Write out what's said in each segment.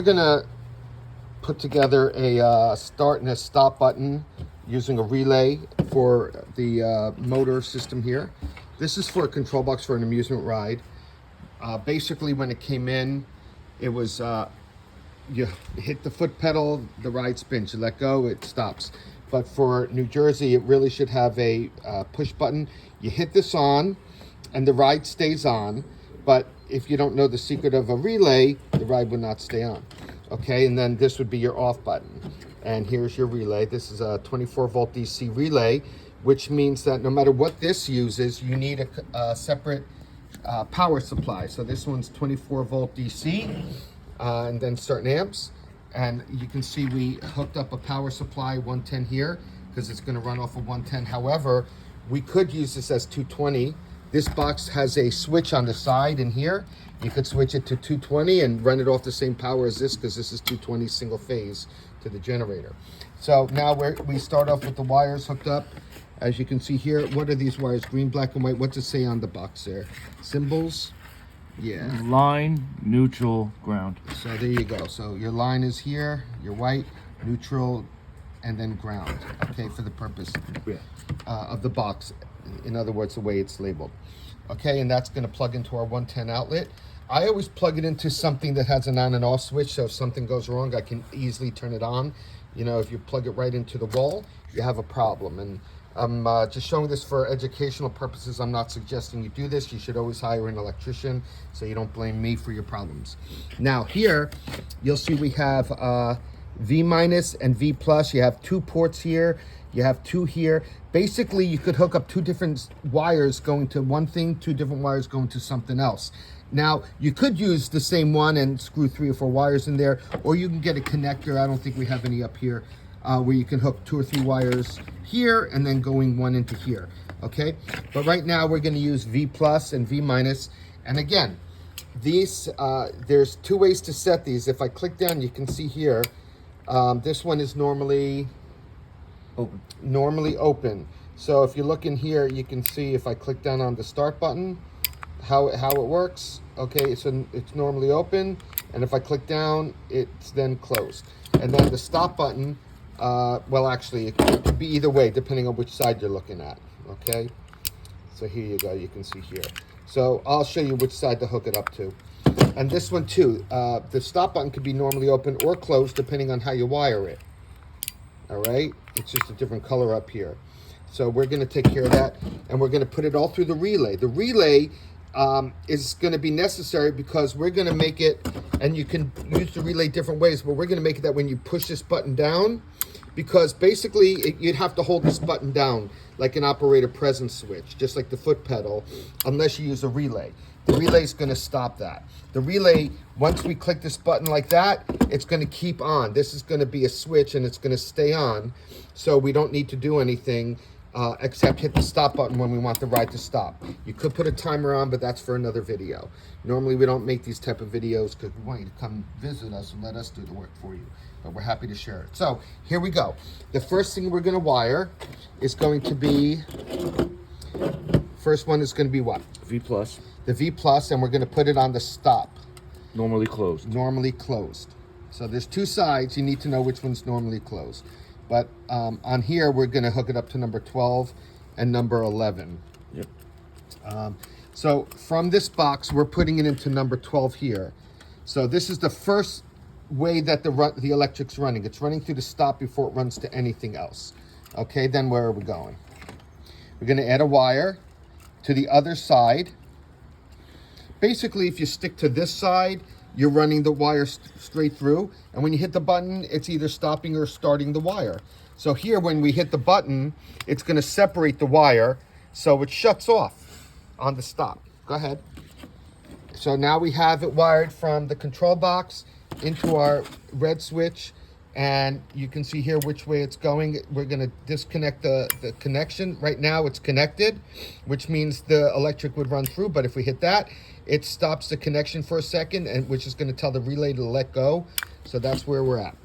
We're gonna put together a start and a stop button using a relay for the motor system here. This is for a control box for an amusement ride. Basically, when it came in, it was you hit the foot pedal, the ride spins. You let go, it stops. But for New Jersey, it really should have a push button. You hit this on, and the ride stays on. But if you don't know the secret of a relay, the ride would not stay on. Okay, and then this would be your off button. And here's your relay. This is a 24 volt DC relay, which means that no matter what this uses, you need a separate power supply. So this one's 24 volt DC, and then certain amps. And you can see we hooked up a power supply 110 here because it's going to run off of 110. However, we could use this as 220. This box has a switch on the side in here. You could switch it to 220 and run it off the same power as this, because this is 220 single phase to the generator. So now we start off with the wires hooked up. As you can see here, what are these wires? Green, black, and white. What's it say on the box there? Symbols? Yeah. Line, neutral, ground. So there you go. So your line is here, your white, neutral, and then ground. Okay, for the purpose of the box. In other words, the way it's labeled. Okay, and that's going to plug into our 110 outlet. I always plug it into something that has an on and off switch, so if something goes wrong, I can easily turn it on. You know, if you plug it right into the wall, you have a problem. And I'm just showing this for educational purposes. I'm not suggesting you do this. You should always hire an electrician so you don't blame me for your problems. Now here, you'll see we have V minus and V plus. You have 2 ports here. You have 2 here. Basically, you could hook up 2 different wires going to one thing, 2 different wires going to something else. Now, you could use the same one and screw 3 or 4 wires in there, or you can get a connector. I don't think we have any up here, where you can hook 2 or 3 wires here and then going one into here, okay? But right now, we're gonna use V plus and V minus. And again, these, there's 2 ways to set these. If I click down, you can see here, this one is normally open. So if you look in here, you can see if I click down on the start button, how it works. Okay, so it's normally open, and if I click down, it's then closed. And then the stop button, well, actually, it could be either way, depending on which side you're looking at. Okay, so here you go, you can see here. So I'll show you which side to hook it up to. And this one too, the stop button could be normally open or closed, depending on how you wire it. All right, it's just a different color up here. So we're going to take care of that, and we're going to put it all through the relay. The relay is going to be necessary because we're going to make it, and you can use the relay different ways, but we're going to make it that when you push this button down, because basically you'd have to hold this button down like an operator presence switch, just like the foot pedal, unless you use a relay. The relay is going to stop that. The relay, once we click this button like that, it's going to keep on. This is going to be a switch, and it's going to stay on, so we don't need to do anything except hit the stop button when we want the ride to stop. You could put a timer on, but that's for another video. Normally, we don't make these type of videos because we want you to come visit us and let us do the work for you, but we're happy to share it. So here we go. The first thing we're going to wire is going to be, first one is going to be what? V plus. The V plus, and we're going to put it on the stop. Normally closed. Normally closed. So there's 2 sides. You need to know which one's normally closed. But on here, we're going to hook it up to number 12 and number 11. Yep. So from this box, we're putting it into number 12 here. So this is the first way that the electric's running. It's running through the stop before it runs to anything else. Okay, then where are we going? We're going to add a wire to the other side. Basically, if you stick to this side, you're running the wire straight through. And when you hit the button, it's either stopping or starting the wire. So here, when we hit the button, it's going to separate the wire, so it shuts off on the stop. Go ahead. So now we have it wired from the control box into our red switch. And you can see here which way it's going. We're going to disconnect the connection. Right now it's connected, which means the electric would run through. But if we hit that, it stops the connection for a second, and which is going to tell the relay to let go. So that's where we're at.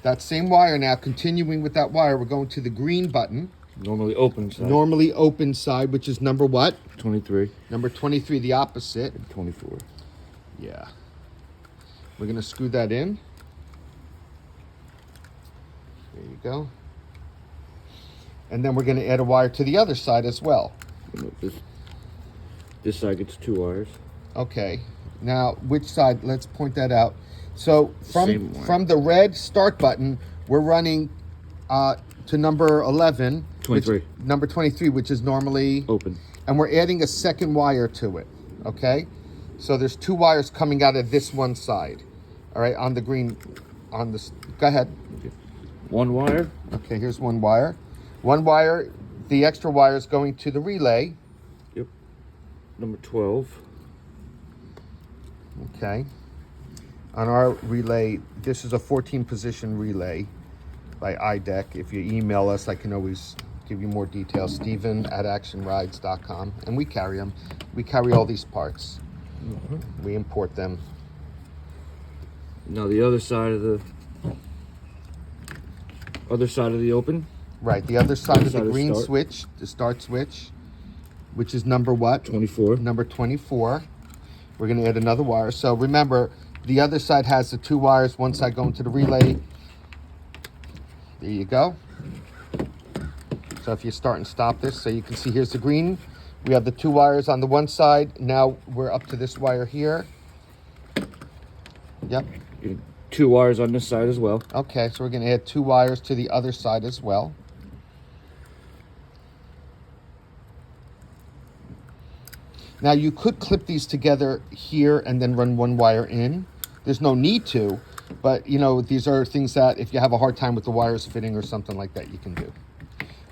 That same wire now, continuing with that wire, we're going to the green button. Normally open side. Normally open side, which is number what? 23. Number 23, the opposite. 24. Yeah. We're going to screw that in. There you go. And then we're going to add a wire to the other side as well. This side gets 2 wires. Okay. Now, which side? Let's point that out. So from the red start button, we're running to number 11. 23. Number 23, which is normally Open. And we're adding a second wire to it. Okay? So there's 2 wires coming out of this one side. All right, on the green, on this. Go ahead. Okay. 1 wire. Okay, here's 1 wire. 1 wire, the extra wire is going to the relay. Yep. Number 12. Okay. On our relay, this is a 14 position relay by idec. If you email us, I can always give you more details. Steven@actionrides.com. And we carry them. We carry all these parts. We import them. Now the other side of the open. Right, the other side of the Side of green start. switch, the start switch, which is number what? 24. Number 24. We're going to add another wire. So remember, the other side has the 2 wires, one side going to the relay. There you go. So if you start and stop this, so you can see here's the green. We have the 2 wires on the one side. Now we're up to this wire here. Yep. 2 wires on this side as well. Okay, so we're going to add 2 wires to the other side as well. Now you could clip these together here and then run 1 wire in. There's no need to, but you know, these are things that if you have a hard time with the wires fitting or something like that, you can do.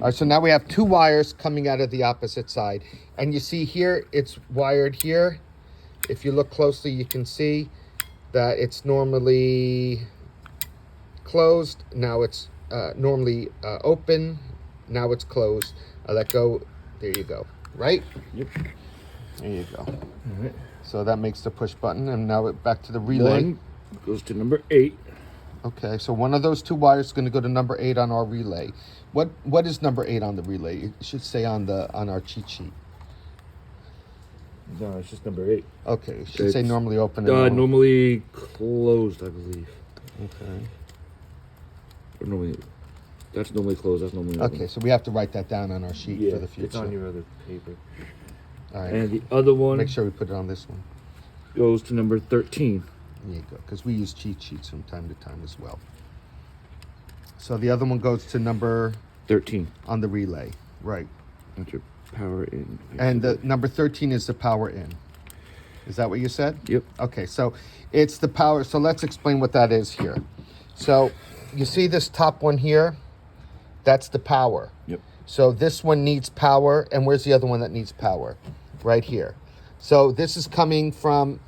All right, so now we have 2 wires coming out of the opposite side. And you see here, it's wired here. If you look closely, you can see that it's normally closed. Now it's normally open. Now it's closed. I let go. There you go. Right? Yep. There you go. All right. So that makes the push button, and now back to the relay. 1 goes to number 8. Okay, so one of those 2 wires is going to go to number 8 on our relay. What is number 8 on the relay? It should say on our cheat sheet. No, it's just number 8. Okay, it should say normally open. And Normally closed, I believe. Okay. Or normally, that's normally closed. That's normally open. Okay, so we have to write that down on our sheet for the future. It's on your other paper. All right. And the other one Make sure we put it on this one. goes to number 13. There you go, because we use cheat sheets from time to time as well. So the other one goes to number 13. on the relay, right? That's your power in. And the number 13 is the power in. Is that what you said? Yep. Okay, so it's the power. So let's explain what that is here. So you see this top one here? That's the power. Yep. So this one needs power, and where's the other one that needs power? Right here. So this is coming from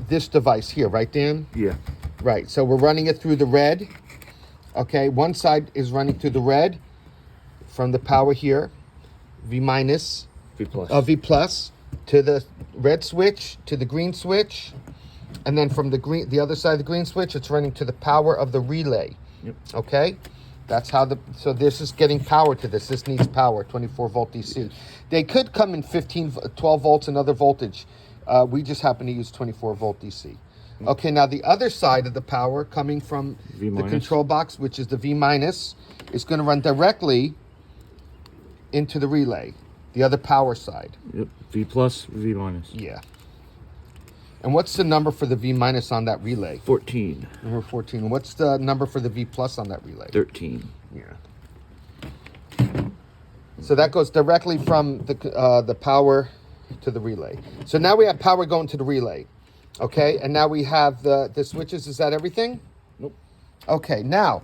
this device here, right, Dan? Yeah. Right, so we're running it through the red. Okay, one side is running through the red from the power here, V minus, V plus. V plus, to the red switch, to the green switch, and then from the other side of the green switch, it's running to the power of the relay. Yep. Okay, that's how so this is getting power to this. This needs power, 24 volt DC. They could come in 12 volts and other voltage. We just happen to use 24 volt DC. Okay, now the other side of the power coming from the control box, which is the V minus, is going to run directly into the relay, the other power side. Yep. V plus, V minus. Yeah. And what's the number for the V minus on that relay? 14. Number 14. What's the number for the V plus on that relay? 13. Yeah. So that goes directly from the power to the relay. So now we have power going to the relay. Okay, and now we have the switches. Is that everything? Nope. Okay, now,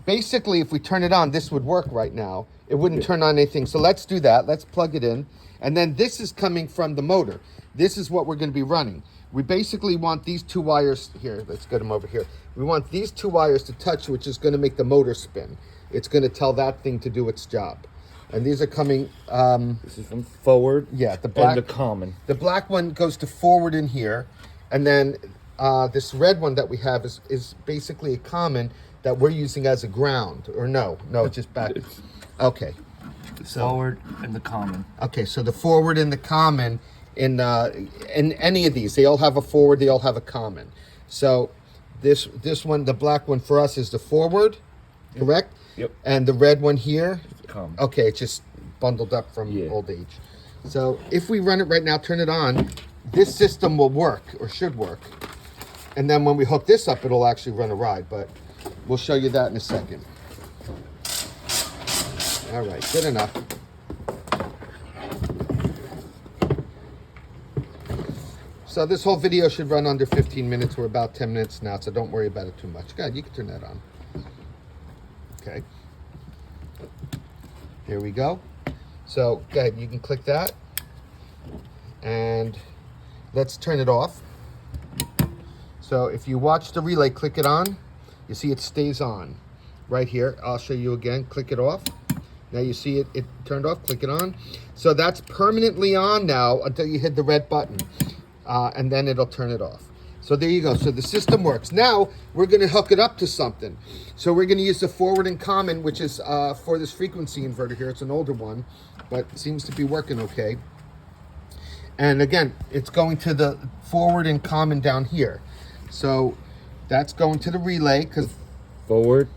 basically, if we turn it on, this would work right now. It wouldn't turn on anything. So let's do that. Let's plug it in. And then this is coming from the motor. This is what we're going to be running. We basically want these 2 wires here. Let's get them over here. We want these 2 wires to touch, which is going to make the motor spin. It's going to tell that thing to do its job. And these are coming... this is from forward. Yeah, the black... And the common. The black one goes to forward in here. And then this red one that we have is basically a common that we're using as a ground. Or no, just back. Okay. The forward and the common. Okay, so the forward and the common in any of these, they all have a forward, they all have a common. So This one, the black one for us is the forward, correct? Yep. And the red one here, Common. okay, it's just bundled up from old age. So if we run it right now, turn it on, this system will work, or should work. And then when we hook this up, it'll actually run a ride, but we'll show you that in a second. All right, good enough. So this whole video should run under 15 minutes. We're about 10 minutes now, so don't worry about it too much. God, you can turn that on. Okay. Here we go. So go ahead, you can click that. And let's turn it off. So if you watch the relay, click it on. You see it stays on right here. I'll show you again. Click it off. Now you see it turned off. Click it on. So that's permanently on now until you hit the red button. And then it'll turn it off. So there you go. So the system works. Now we're going to hook it up to something. So we're going to use the forward and common, which is for this frequency inverter here. It's an older one, but it seems to be working okay. And again, it's going to the forward and common down here. So that's going to the relay because Forward,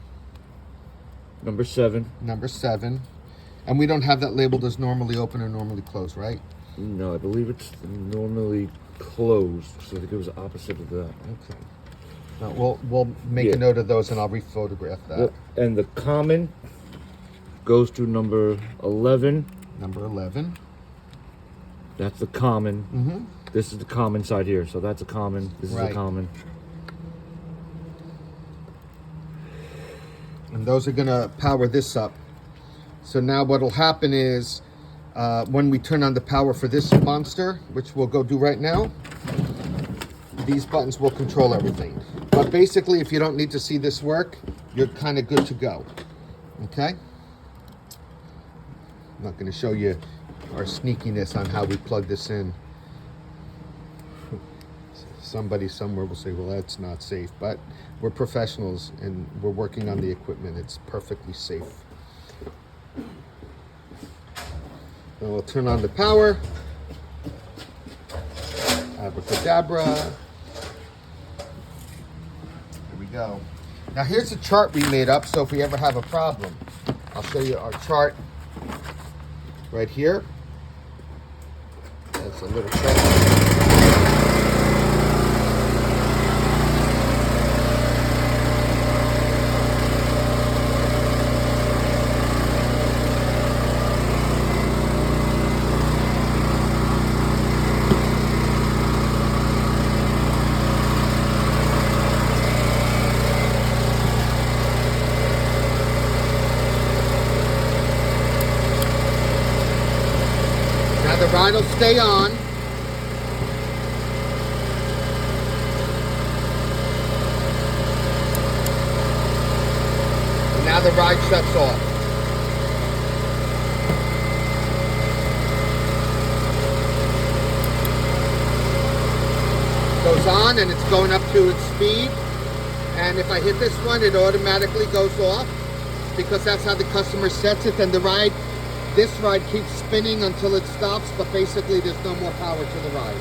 number 7. Number 7. And we don't have that labeled as normally open or normally closed, right? No, I believe it's normally closed, so I think it was the opposite of that. Okay. We'll make a note of those, and I'll rephotograph that. Yep. And the common goes to number 11. Number 11. That's the common. Mm-hmm. This is the common side here, so that's a common. This is a common. And those are going to power this up. So now what will happen is when we turn on the power for this monster, which we'll go do right now, these buttons will control everything. But basically, if you don't need to see this work, you're kind of good to go. Okay? I'm not going to show you our sneakiness on how we plug this in. Somebody somewhere will say, well, that's not safe. But we're professionals, and we're working on the equipment. It's perfectly safe. And we'll turn on the power. Abracadabra. Here we go. Now here's a chart we made up, so if we ever have a problem, I'll show you our chart right here. That's a little chart. The ride will stay on. And now the ride shuts off. Goes on and it's going up to its speed. And if I hit this one, it automatically goes off because that's how the customer sets it. And the ride, this ride keeps spinning until it stops, but basically there's no more power to the ride.